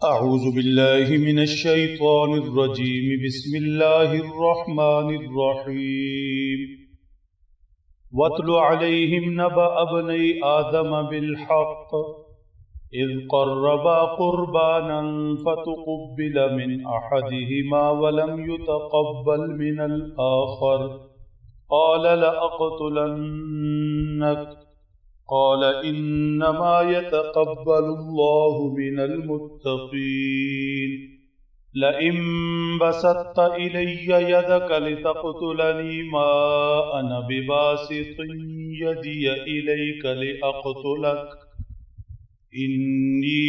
أعوذ بالله من الشيطان الرجيم بسم الله الرحمن الرحيم واتل عليهم نبأ ابني آدم بالحق إذ قربا قربانا فتقبل من أحدهما ولم يتقبل من الآخر قال لأقتلنك قال إنما يتقبل الله من المتقين لئن بسطت إلي يدك لتقتلني ما أنا بباسط يدي إليك لأقتلك إني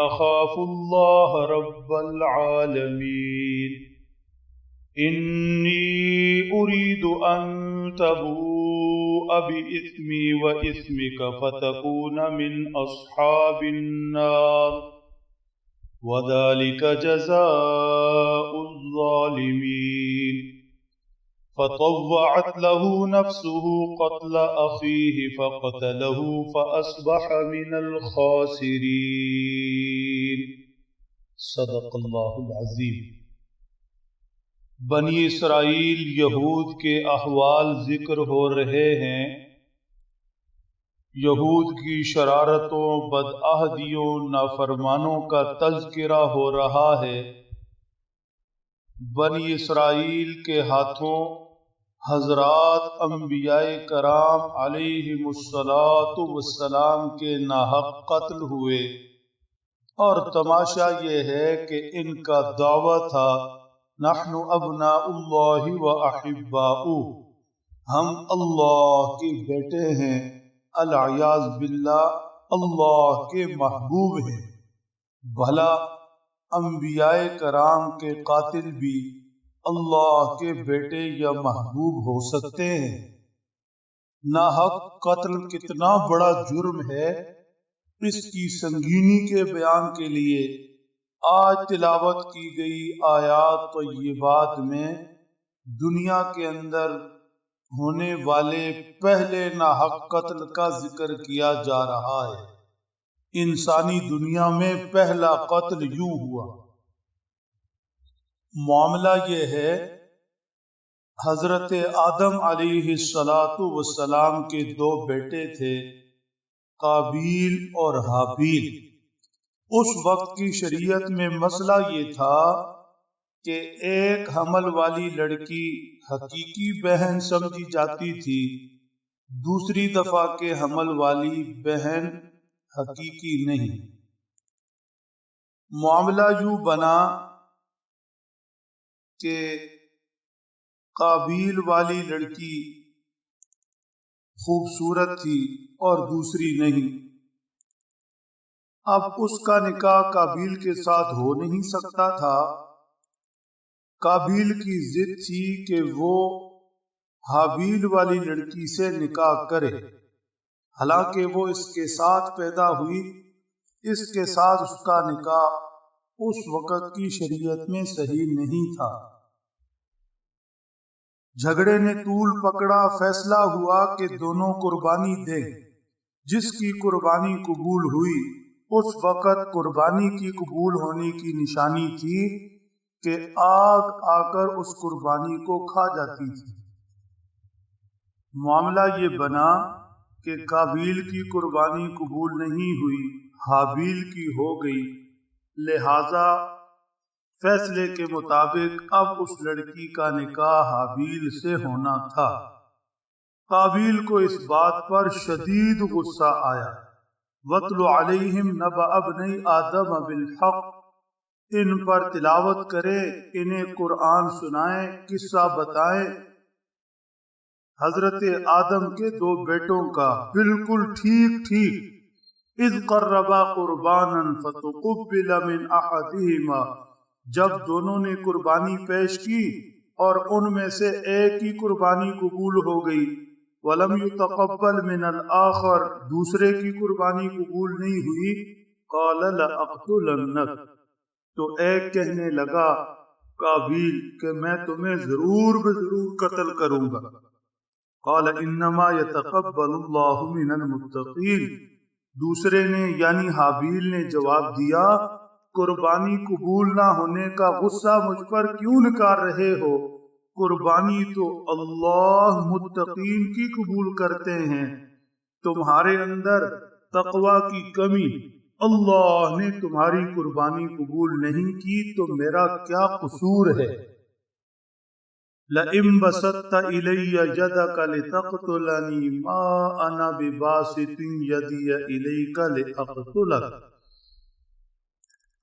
أخاف الله رب العالمين إني أريد أن تبوء بإثمي وإثمك فتكون من أصحاب النار وذلك جزاء الظالمين فطوعت له نفسه قتل أخيه فقتله فأصبح من الخاسرين صدق اللہ العظیم۔ بنی اسرائیل یہود کے احوال ذکر ہو رہے ہیں۔ یہود کی شرارتوں، بدعہدیوں، نافرمانوں کا تذکرہ ہو رہا ہے۔ بنی اسرائیل کے ہاتھوں حضرات انبیاء کرام علیہم الصلاۃ کے ناحق قتل ہوئے، اور تماشا یہ ہے کہ ان کا دعویٰ تھا نحن ابناء اللہ و احباؤہ، ہم اللہ کے بیٹے ہیں، العیاذ باللہ اللہ کے محبوب ہیں۔ بھلا انبیاء کرام کے قاتل بھی اللہ کے بیٹے یا محبوب ہو سکتے ہیں؟ ناحق قتل کتنا بڑا جرم ہے، اس کی سنگینی کے بیان کے لیے آج تلاوت کی گئی آیات طیبات میں دنیا کے اندر ہونے والے پہلے ناحق قتل کا ذکر کیا جا رہا ہے۔ انسانی دنیا میں پہلا قتل یوں ہوا۔ معاملہ یہ ہے، حضرت آدم علیہ السلام کے دو بیٹے تھے، قابیل اور حابیل۔ اس وقت کی شریعت میں مسئلہ یہ تھا کہ ایک حمل والی لڑکی حقیقی بہن سمجھی جاتی تھی، دوسری دفعہ کے حمل والی بہن حقیقی نہیں۔ معاملہ یوں بنا کہ قابیل والی لڑکی خوبصورت تھی اور دوسری نہیں۔ اب اس کا نکاح قابیل کے ساتھ ہو نہیں سکتا تھا۔ قابیل کی ضد تھی کہ وہ حابیل والی لڑکی سے نکاح کرے، حالانکہ وہ اس کے ساتھ پیدا ہوئی، اس کے ساتھ اس کا نکاح اس وقت کی شریعت میں صحیح نہیں تھا۔ جھگڑے نے طول پکڑا، فیصلہ ہوا کہ دونوں قربانی دیں۔ جس کی قربانی قبول ہوئی، اس وقت قربانی کی قبول ہونے کی نشانی تھی کہ آگ آ کر اس قربانی کو کھا جاتی تھی۔ معاملہ یہ بنا کہ قابیل کی قربانی قبول نہیں ہوئی، حابیل کی ہو گئی، لہذا فیصلے کے مطابق اب اس لڑکی کا نکاح حابیل سے ہونا تھا۔ قابیل کو اس بات پر شدید غصہ آیا۔ وَاتْلُ عَلَيْهِمْ نَبَأَ ابْنَيْ آدَمَ بِالْحَقِّ، ان پر تلاوت کرے، انہیں قرآن سنائیں، قصہ بتائیں حضرت آدم کے دو بیٹوں کا، بالکل ٹھیک ٹھیک۔ اِذْ قَرَّبَا قُرْبَانًا فَتُقُبِّلَ مِنْ أَحَدِهِمَا، جب دونوں نے قربانی پیش کی اور ان میں سے ایک کی قربانی قبول ہو گئی، وَلَمْ يُتَقَبَّلْ مِنَ الْآخَرِ، دوسرے کی قربانی قبول نہیں ہوئی، قَالَ لَأَقْتُلَنَّكَ، تو ایک کہنے لگا قابیل کہ میں تمہیں ضرور قتل کروں گا۔ قَالَ إِنَّمَا يَتَقَبَّلُ اللَّهُ مِنَ الْمُتَّقِينَ، دوسرے نے یعنی حابیل نے جواب دیا قربانی قبول نہ ہونے کا غصہ مجھ پر کیوں نکال رہے ہو؟ قربانی تو اللہ متقین کی قبول کرتے ہیں، تمہارے اندر تقوی کی کمی، اللہ نے تمہاری قربانی قبول نہیں کی تو میرا کیا قصور ہے؟ لَئِن بَسَطتَ إِلَيَّ يَدَكَ لِتَقْتُلَنِي مَا أَنَا بِبَاسِطٍ يَدِيَ إِلَيْكَ لِأَقْتُلَكَ،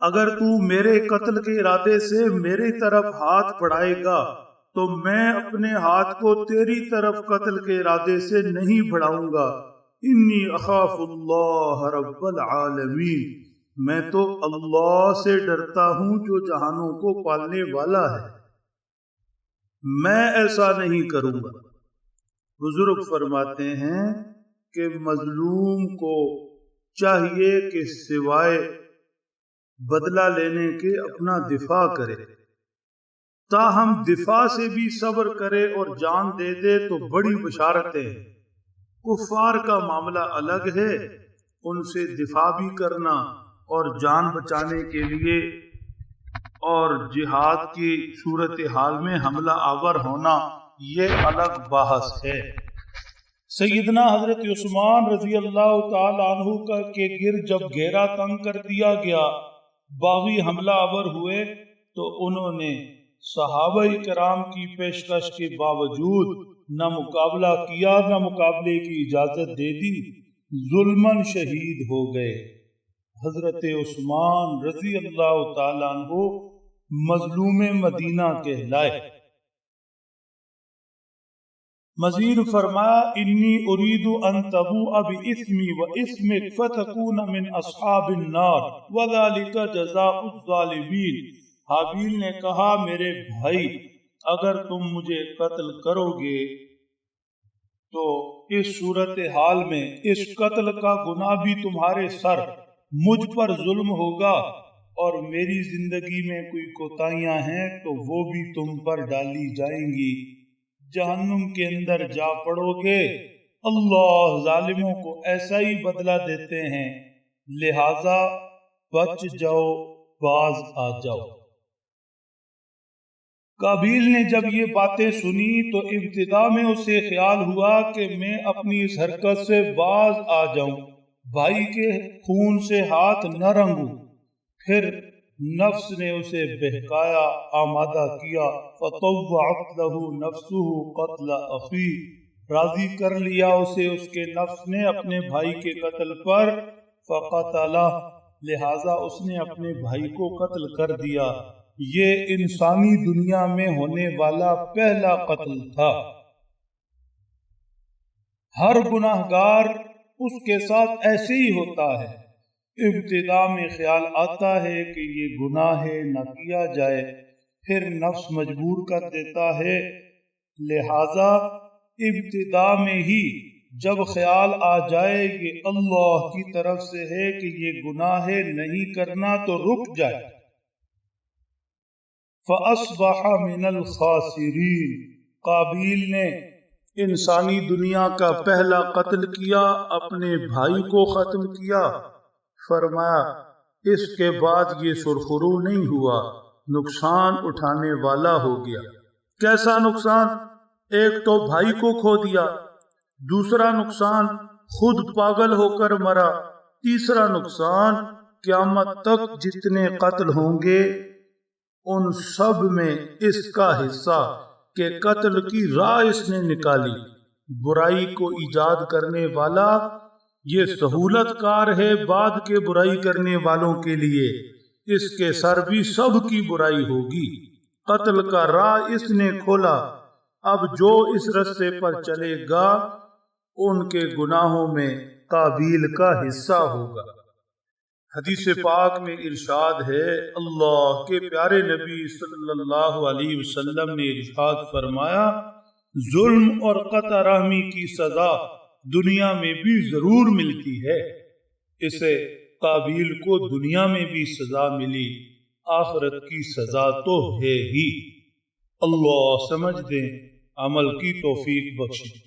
اگر تو میرے قتل کے ارادے سے میری طرف ہاتھ بڑھائے گا تو میں اپنے ہاتھ کو تیری طرف قتل کے ارادے سے نہیں بڑھاؤں گا۔ انی اخاف اللہ رب العالمین، میں تو اللہ سے ڈرتا ہوں جو جہانوں کو پالنے والا ہے، میں ایسا نہیں کروں گا۔ بزرگ فرماتے ہیں کہ مظلوم کو چاہیے کہ سوائے بدلہ لینے کے اپنا دفاع کرے، تاہم دفاع سے بھی صبر کرے اور جان دے دے تو بڑی بشارتیں ہیں۔ کفار کا معاملہ الگ ہے، ان سے دفاع بھی کرنا اور جان بچانے کے لیے اور جہاد کی صورتحال میں حملہ آور ہونا یہ الگ بحث ہے۔ سیدنا حضرت عثمان رضی اللہ تعالی عنہ کا کے گرد جب گھیرا تنگ کر دیا گیا، باغی حملہ آور ہوئے تو انہوں نے صحابہ کرام کی پیشکش کے باوجود نہ مقابلہ کیا، نہ مقابلے کی اجازت دے دی، ظلماً شہید ہو گئے۔ حضرت عثمان رضی اللہ تعالیٰ عنہ مظلوم مدینہ کہلائے۔ مزید فرمایا انی اريد ان تبوء باسمی واسمک فتکون من اصحاب النار وذلك جزاء الظالمین۔ حابیل نے کہا میرے بھائی اگر تم مجھے قتل کرو گے تو اس صورتحال میں اس قتل کا گناہ بھی تمہارے سر، مجھ پر ظلم ہوگا، اور میری زندگی میں کوئی کوتاہیاں ہیں تو وہ بھی تم پر ڈالی جائیں گی، جہنم کے اندر جا پڑو گے۔ اللہ ظالموں کو ایسا ہی بدلہ دیتے ہیں، لہذا بچ جاؤ، باز آ جاؤ۔ قابیل نے جب یہ باتیں سنی تو ابتدا میں اسے خیال ہوا کہ میں اپنی اس حرکت سے باز آ جاؤں، بھائی کے خون سے ہاتھ نہ رنگوں، پھر نفس نے اسے بہکایا، آمادہ کیا، فطوعت له نفسه قتل اخی، راضی کر لیا اسے اس کے نفس نے اپنے بھائی کے قتل پر، فقتلہ، لہذا اس نے اپنے بھائی کو قتل کر دیا۔ یہ انسانی دنیا میں ہونے والا پہلا قتل تھا۔ ہر گناہگار اس کے ساتھ ایسے ہی ہوتا ہے، ابتدا میں خیال آتا ہے کہ یہ گناہ ہے نہ کیا جائے، پھر نفس مجبور کر دیتا ہے، لہذا ابتدا میں ہی جب خیال آ جائے یہ اللہ کی طرف سے ہے کہ یہ گناہ ہے نہیں کرنا تو رک جائے۔ فَأَصْبَحَ مِنَ الْخَاسِرِينَ، قابیل نے انسانی دنیا کا پہلا قتل کیا، اپنے بھائی کو ختم کیا۔ فرمایا اس کے بعد یہ سرخرو نہیں ہوا، نقصان اٹھانے والا ہو گیا۔ کیسا نقصان؟ ایک تو بھائی کو کھو دیا، دوسرا نقصان خود پاگل ہو کر مرا، تیسرا نقصان قیامت تک جتنے قتل ہوں گے ان سب میں اس کا حصہ کہ قتل کی راہ اس نے نکالی۔ برائی کو ایجاد کرنے والا یہ سہولت کار ہے بعد کے برائی کرنے والوں کے لیے، اس کے سر بھی سب کی برائی ہوگی۔ قتل کا راہ اس نے کھولا، اب جو اس رستے پر چلے گا ان کے گناہوں میں قابیل کا حصہ ہوگا۔ حدیث پاک میں ارشاد ہے، اللہ کے پیارے نبی صلی اللہ علیہ وسلم نے ارشاد فرمایا، ظلم اور قطع رحمی کی سزا دنیا میں بھی ضرور ملتی ہے۔ اسے قابیل کو دنیا میں بھی سزا ملی، آخرت کی سزا تو ہے ہی۔ اللہ سمجھ دیں، عمل کی توفیق بخشے۔